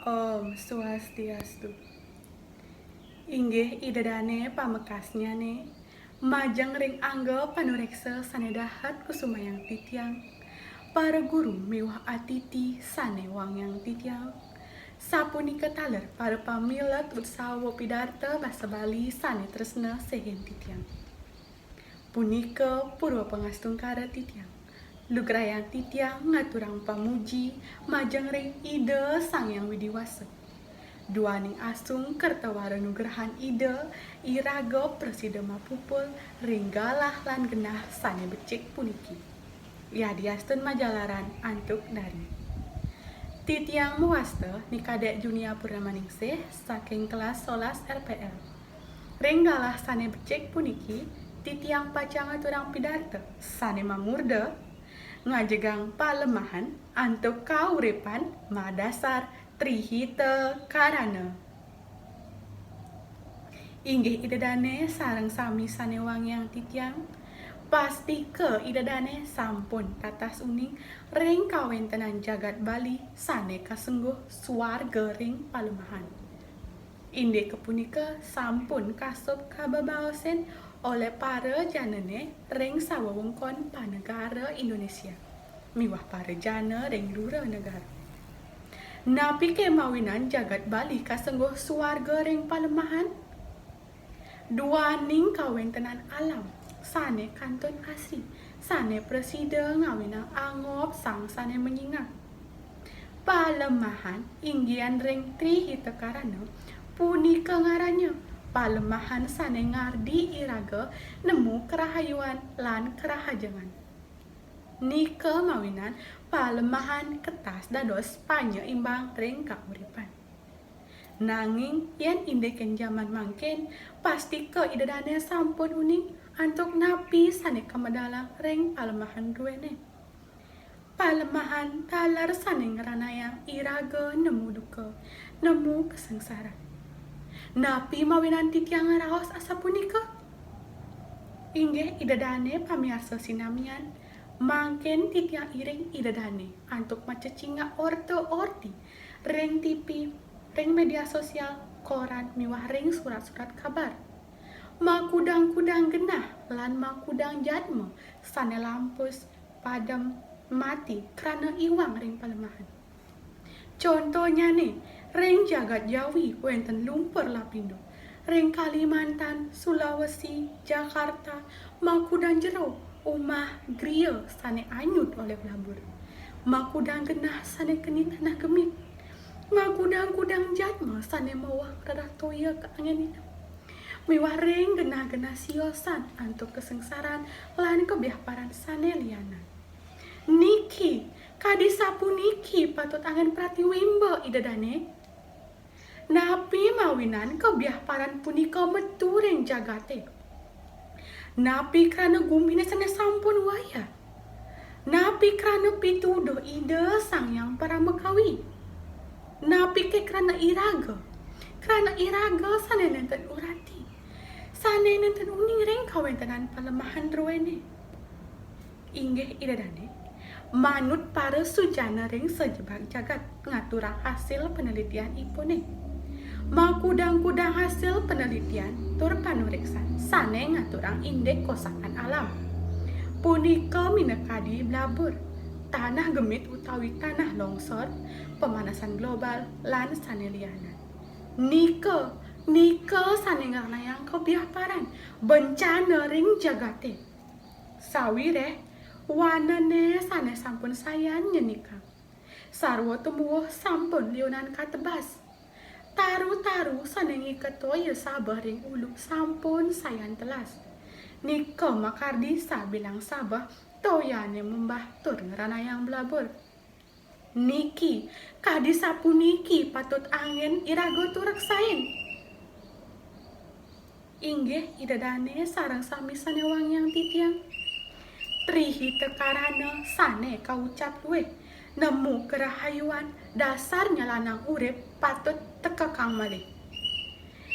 Om Swastiastu. Inggih idadane pamekasnya ne, majang ring angga panureksa sanedahat kusumayang titiang, para guru miwah atiti sane wangyang titiang, sapunika taler para pamilat utsawa pidarta basa Bali sane tresna sehen titiang. Punika purwa pangastungkara titiang, lugrayang titiang ngaturang pamuji, majang ring ide sang yang widiwasa. Duaning asung kertawara nugrahan ide, iraga presida mapupul, ringgalah lan genah sane becik puniki. Yadiasten majalaran antuk dari. Titiang muwasta ni kadek Junia Purnamaningsih saking kelas 11 RPL. Ringgalah sane becik puniki, titiang pacang aturang pidarta, sane mamurda, ngajegang palemahan antuk kauripan madasar trihita karana. Inggih idadane sareng sami sane wangyang titiang, pasti ke idadane sampun tatas uning ring kawentenan jagat Bali sane kasengguh swarga ring palemahan. Inde kepunika sampun kasup kababaosen oleh para janane ring sawewengkon panegara Indonesia, miwah para jana ring lura negara. Napi kemawinan jagat Bali kasengguh swarga ring palemahan, duaning kawentenan alam sane kantun asri, sane presida ngawinang angop sang sane menyingak. Palemahan inggian ring trihita karana, punika ngarannya palemahan sane ngardi iraga nemu kerahayuan lan kerahajangan. Nika mawinan palemahan ketas dados panyeimbang ring kauripan. Nanging yen indeken jaman mangken, pasti ke idadane sampun uning antuk napi sane kamedalang ring palemahan ruwene. Palemahan talar sane ngranayang iraga nemu duka, nemu kesengsara. Napi mawinan titiang raos asa punika? Inggih idadane pamiarsa sinamian, mangken titiang iring idadane antuk macecinga orto-orti ring TV, ring media sosial, koran, miwah ring surat-surat kabar. Makudang-kudang genah lan makudang jadma sane lampus padam mati karena iwang ring palemahan. Contohnya nih, ring jagat Jawi wenten lumpur lapindo, ring Kalimantan, Sulawesi, Jakarta, makudang jero umah griya sane anyut oleh belabur. Makudang genah sane keni tanah gemit. Makudang-kudang jadma sane mawah radah toya ke angin itu. Miwah ring genah-genah siosan antuk kesengsaran lan kebiahparan sane lianan. Niki, kadi sapu niki patut angin pratiwimba idadane. Napi mawinan kebiahparan punika metu ring jagate. Napi krana gumine sane sampun waya. Napi krana pituduh ide sang yang paramekawi. Napi ke krana iraga. Krana iraga sane nenten urati. Sane nenten uning ring kawentenan palemahan ruwene. Inggih idadane, manut para sujana ring sejebak jagat ngaturang hasil penelitian ipune. Makudang-kudang hasil penelitian tur panuriksan sane ngaturang indeks kosakan alam. Punika minekadi blabur, tanah gemit utawi tanah longsor, pemanasan global lan sane lianan. Nika sane ngarnayang kebiahparan bencana ring jagate. Sawire wanane sane sampun sayan nyenikang. Sarwa tumuh sampun liunan katebas. Taru-taru sane ngiketoya sabah ring ulu sampun sayan telas. Nika makardi sabilang sabah toyane membah tur ngeranayang blabur. Niki, kadi sapu niki patut angin irago turak sain. Inggih idadane sarang sami sane wangyang titiang. Trihita karana sane kaucap luwe. Nemu kerahayuan dasarnya lanang urip patut tekekang malih.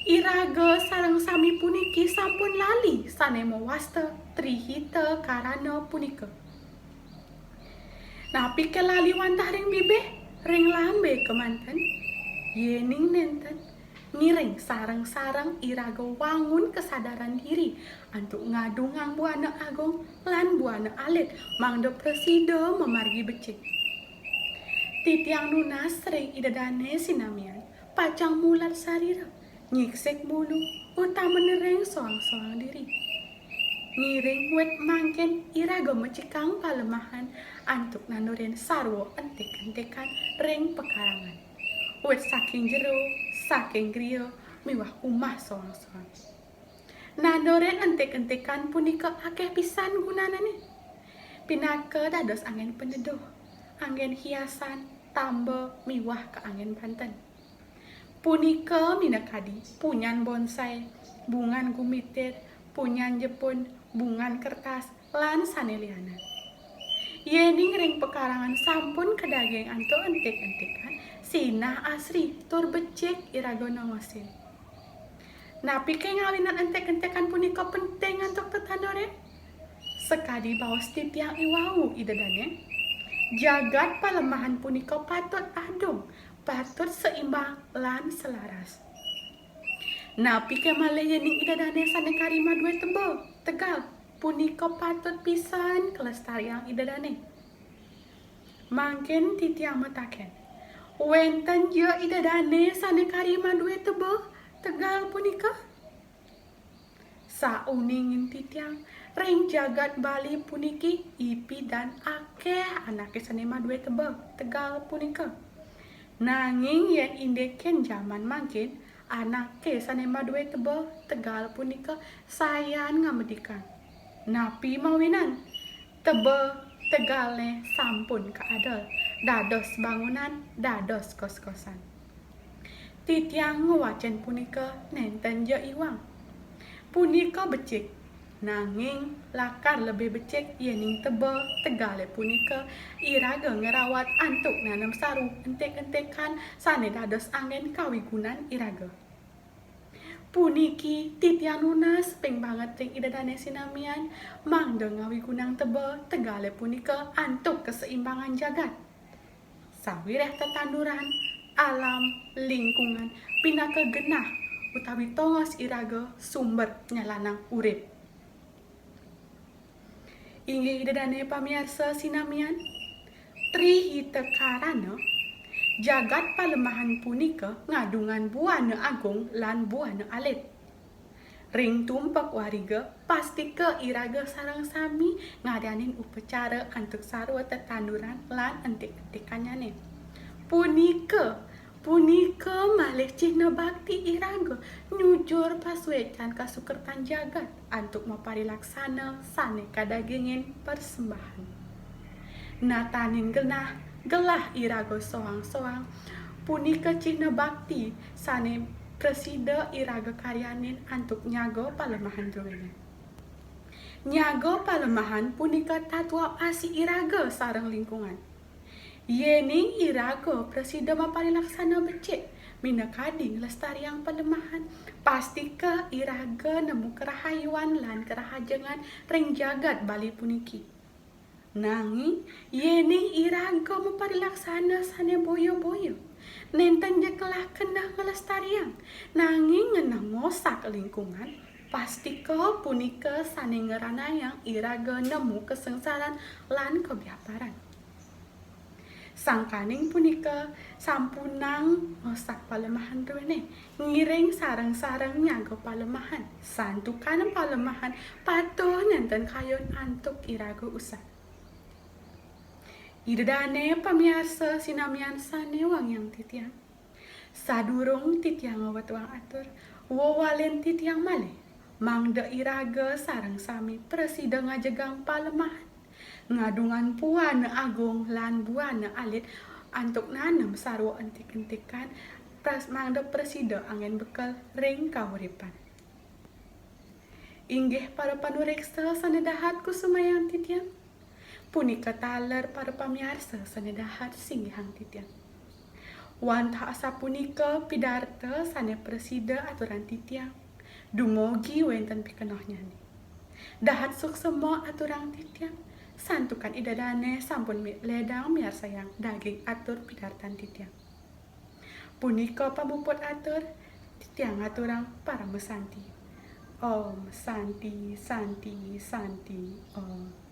Iraga sarang sami puniki sampun lali sane mawasta trihita karana punika. Napi kelali wantah ring bibeh ring lambe kemanten. Yening nenten ngiring sarang-sarang iraga wangun kesadaran diri antuk ngadungang buana agung lan buana alit mangdo presida memargi becik. Titiang nunas sering idadane sinamian pacang mulat sarira nyiksek bulu utama nereng soang-soang diri. Ngiring wet mangken iraga mecikang palemahan antuk nanurin sarwo entik-entikan reng pekarangan. Wet saking jero, saking griyo, miwah umah soang-soang. Nanurin entik-entikan punika akeh pisan gunanane. Pinaka dados angin peneduh, angin hiasan, tambah miwah ke angin Banten. Punika minakadi punyan bonsai, bungan gumitir, punyan Jepun, bungan kertas, lan saneliana. Yening ring pekarangan sampun kedaging anto entik-entikan sinah asri tur becik iraga nawasin. Napi ke ngawinan entik-entikan punika penting antuk tetanoren? Sekadi bawas titiang iwau idadane. Jagat palemahan punika patut adung, patut seimbang lan selaras. Napi ke male yening idadane sane karima due tebel, tegal, punika patut pisan kelestarian idadane. Mangken titiang mataken, wenten je idadane sane karima due tebel, tegal punika. Sauningin titiang, reng jagat Bali puniki ipi dan akeh anake sane madue tebel, tegal punika. Nanging yen indeken zaman mangkin, anake sane madue tebel, tegal punika sayan ngamedikan. Napi mawinan, tebel tegalne sampun kaadol, dados bangunan, dados kos-kosan. Titiang ngewacen punika nenten je iwang. Punika becik, nanging lakar lebih becik yening tebel tegale punika iraga ngerawat antuk nanam saru entek-entekan sane dados angin kawigunan iraga. Puniki titiang nunas ping banget ring idadane sinamian mangdo ngawigunang tebel tegale punika antuk keseimbangan jagat. Sawireh tetanduran, alam, lingkungan, pinaka genah utawi tongos iraga sumber nyalanang urip. Inggih idadane pamiarsa sinamian, trihita karana jagat palemahan punika ngadungan buana agung lan buana alit. Ring tumpak wariga pastika iraga sarang sami ngadanin upacara antuk sarwa tetanduran lan entik-entikanyane. Punika malih cihna bakti iraga nyujur paswecan kasukertan jagat antuk maparilaksana sane kadagingin persembahan. Natanin gelah iraga soang-soang punika cihna bakti sane presida iraga karyanin antuk nyago palemahan druene. Nyago palemahan punika tatwa asi iraga sareng lingkungan. Yening iraga presida maparilaksana becik minakading lestariang palemahan pastika iraga nemu kerahayuan lan kerahajengan ring jagat Bali puniki. Nanging yening iraga maparilaksana sane boyo-boyo nenten je kelah kenah ngelestariang nanging ngenah ngosak lingkungan pastika punika sane ngeranayang iraga nemu kesengsaran lan kebiaparan. Sangkaning punika sampunang ngosak palemahan druene ngiring sarang-sarang nyago palemahan santukan palemahan patuh nenten kayon antuk iraga usah. Idadane pamiarsa sinamian sane wangyang titiang sadurung titiang ngawat wang atur wawalen titiang malih mangda iraga sarang sami presida ngajegang palemahan ngadungan puana agung lan buana alit antuk nanam sarwa entik-entikan mangda presida angin bekal ring kauripan. Inggih para panureksa sanedahat kusumayang titiang punika taler para pamiarsa sanedahat singgihang titiang. Wanta asa punika pidarta sane presida aturan titiang dumogi wenten pikenohnyani. Dahat suksema aturang titiang santukan idadane sampun ledang miar sayang daging atur pidartan titiang. Punika pamuput atur titiang aturang para mesanti. Om Santi Santi Santi Om.